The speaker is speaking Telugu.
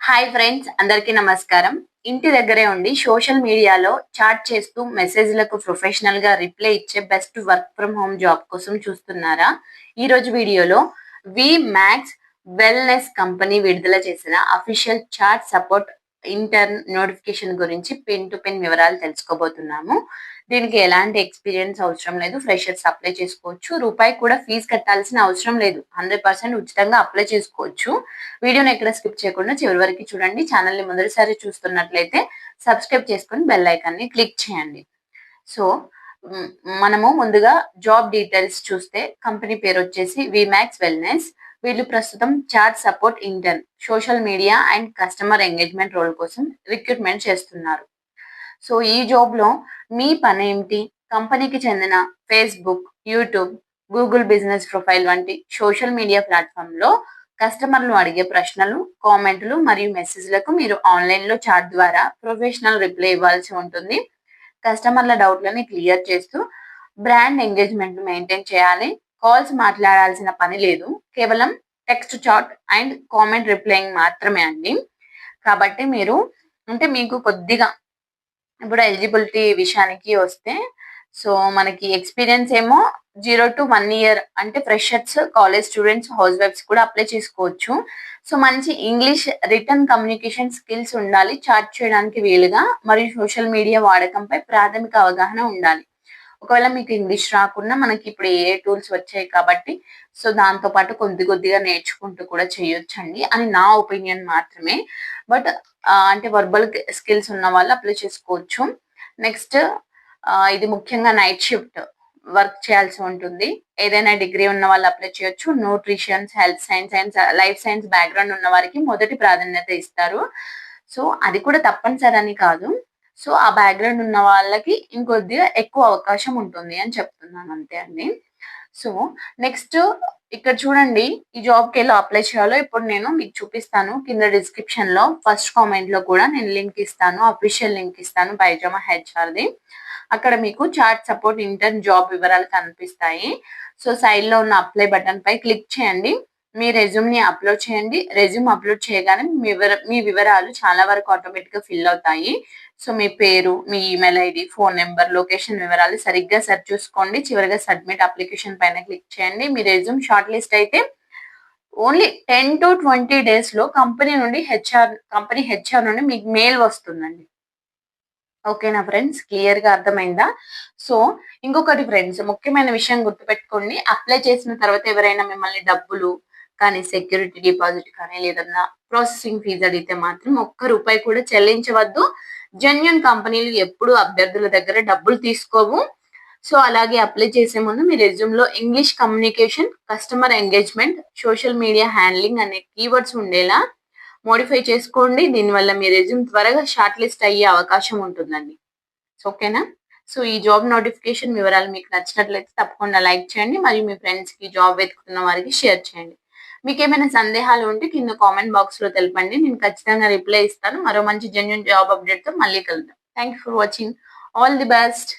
హాయ్ ఫ్రెండ్స్, అందరికీ నమస్కారం. ఇంటి దగ్గరే ఉండి సోషల్ మీడియాలో చాట్ చేస్తూ మెసేజ్లకు ప్రొఫెషనల్ గా రిప్లై ఇచ్చే best work from home job కోసం చూస్తున్నారా? ఈ రోజు వీడియోలో వి మ్యాక్స్ వెల్నెస్ కంపెనీ విడుదల చేసిన official chat support intern notification గురించి పెన్ టు పెన్ వివరాలు తెలుసుకోబోతున్నాము. దీనికి ఎలాంటి ఎక్స్పీరియన్స్ అవసరం లేదు. ఫ్రెషర్స్ అప్లై చేసుకోవచ్చు. రూపాయి కూడా ఫీజు కట్టాల్సిన అవసరం లేదు. 100% ఉచితంగా అప్లై చేసుకోవచ్చు. వీడియోని ఎక్కడ స్కిప్ చేయకుండా చివరి వరకు చూడండి. ఛానల్ని మొదటిసారి చూస్తున్నట్లయితే సబ్స్క్రైబ్ చేసుకొని బెల్ ఐకాన్ని క్లిక్ చేయండి. సో మనము ముందుగా జాబ్ డీటెయిల్స్ చూస్తే కంపెనీ పేరు వచ్చేసి విమాక్స్ వెల్నెస్. వీళ్ళు ప్రస్తుతం chat support intern social media and customer engagement role కోసం రిక్రూట్మెంట్ చేస్తున్నారు. సో ఈ జాబ్ లో మీ పని ఏమిటి? కంపెనీకి చెందిన Facebook, YouTube, Google business profile వంటి సోషల్ మీడియా ప్లాట్ఫామ్ లో కస్టమర్లు అడిగే ప్రశ్నలు, కామెంట్లు మరియు మెసేజ్లకు మీరు ఆన్లైన్ లో చాట్ ద్వారా ప్రొఫెషనల్ రిప్లై ఇవ్వాల్సి ఉంటుంది. కస్టమర్ల డౌట్లని క్లియర్ చేస్తూ బ్రాండ్ ఎంగేజ్మెంట్ మెయింటైన్ చేయాలి. కాల్స్ మాట్లాడాల్సిన పని లేదు. కేవలం text chat and comment replying మాత్రమే అండి. కాబట్టి మీకు కొద్దిగా ఇప్పుడు ఎలిజిబిలిటీ విషయానికి వస్తే, సో మనకి ఎక్స్పీరియన్స్ ఏమో 0 to 1 year అంటే ఫ్రెషర్స్, కాలేజ్ స్టూడెంట్స్, హౌస్ వైఫ్స్ కూడా అప్లై చేసుకోవచ్చు. సో మంచి ఇంగ్లీష్ రిటర్న్ కమ్యూనికేషన్ స్కిల్స్ ఉండాలి. చాట్ చేయడానికి వీలుగా మరియు సోషల్ మీడియా వాడకంపై ప్రాథమిక అవగాహన ఉండాలి. ఒకవేళ మీకు ఇంగ్లీష్ రాకున్నా మనకి ఇప్పుడు ఏ టూల్స్ వచ్చాయి కాబట్టి సో దాంతో పాటు కొద్దిగా నేర్చుకుంటూ కూడా చేయొచ్చండి అని నా ఒపీనియన్ మాత్రమే. బట్ అంటే వర్బల్ స్కిల్స్ ఉన్న వాళ్ళు అప్లై చేసుకోవచ్చు. నెక్స్ట్ ఇది ముఖ్యంగా నైట్ షిఫ్ట్ వర్క్ చేయాల్సి ఉంటుంది. ఏదైనా డిగ్రీ ఉన్న వాళ్ళు అప్లై చేయొచ్చు. Nutritions, health science and life science background ఉన్న వారికి మొదటి ప్రాధాన్యత ఇస్తారు. సో అది కూడా తప్పనిసరి అని కాదు. సో ఆ బ్యాక్గ్రౌండ్ ఉన్న వాళ్ళకి ఇంకొద్దిగా ఎక్కువ అవకాశం ఉంటుంది అని చెప్తున్నాను, అంతే అండి. సో నెక్స్ట్ ఇక్కడ చూడండి, ఈ జాబ్ కి ఎలా అప్లై చేయాలో ఇప్పుడు నేను మీకు చూపిస్తాను. కింద డిస్క్రిప్షన్ లో ఫస్ట్ కామెంట్ లో కూడా నేను లింక్ ఇస్తాను, అఫీషియల్ లింక్ ఇస్తాను పైజామా హెచ్ఆర్ది. అక్కడ మీకు చాట్ సపోర్ట్ ఇంటర్న్ జాబ్ వివరాలు కనిపిస్తాయి. సో సైడ్ లో ఉన్న అప్లై బటన్ పై క్లిక్ చేయండి. మీ రెజ్యూమ్ ని అప్లోడ్ చేయండి. రెజ్యూమ్ అప్లోడ్ చేయగానే మీ వివరాలు చాలా వరకు ఆటోమేటిక్ గా ఫిల్ అవుతాయి. సో మీ పేరు, మీ email ID, phone number, location వివరాలు సరిగ్గా సెర్చ్ చూసుకోండి. చివరిగా సబ్మిట్ అప్లికేషన్ పైన క్లిక్ చేయండి. మీ రెజ్యూమ్ షార్ట్ లిస్ట్ అయితే ఓన్లీ 10 to 20 days లో కంపెనీ హెచ్ఆర్ నుండి మీకు మెయిల్ వస్తుందండి. ఓకేనా ఫ్రెండ్స్, క్లియర్ గా అర్థమైందా? సో ఇంకొకటి ఫ్రెండ్స్, ముఖ్యమైన విషయం గుర్తుపెట్టుకోండి. అప్లై చేసిన తర్వాత ఎవరైనా మిమ్మల్ని డబ్బులు కానీ, సెక్యూరిటీ డిపాజిట్ కానీ, లేదన్నా ప్రాసెసింగ్ ఫీజు అడిగితే మాత్రం ఒక్క రూపాయి కూడా చెల్లించవద్దు. జెన్యూన్ కంపెనీలు ఎప్పుడు అభ్యర్థుల దగ్గర డబ్బులు తీసుకోవు. సో అలాగే అప్లై చేసే ముందు మీ రెజ్యూమ్ లో English communication, customer engagement, social media handling అనే కీవర్డ్స్ ఉండేలా మోడిఫై చేసుకోండి. దీనివల్ల మీ రెజ్యూమ్ త్వరగా షార్ట్ లిస్ట్ అయ్యే అవకాశం ఉంటుందండి. ఓకేనా? సో ఈ జాబ్ నోటిఫికేషన్ వివరాలు మీకు నచ్చినట్లయితే తప్పకుండా లైక్ చేయండి మరియు మీ ఫ్రెండ్స్ కి జాబ్ వెతుకుతున్న వారికి షేర్ చేయండి. మీకు ఏమైనా సందేహాలు ఉంటే కింద కామెంట్ బాక్స్ లో తెలపండి. నేను ఖచ్చితంగా రిప్లై ఇస్తాను. మరో మంచి జెన్యూన్ జాబ్ అప్డేట్ తో మళ్ళీ కలుద్దాం. Thank you for watching. All the best.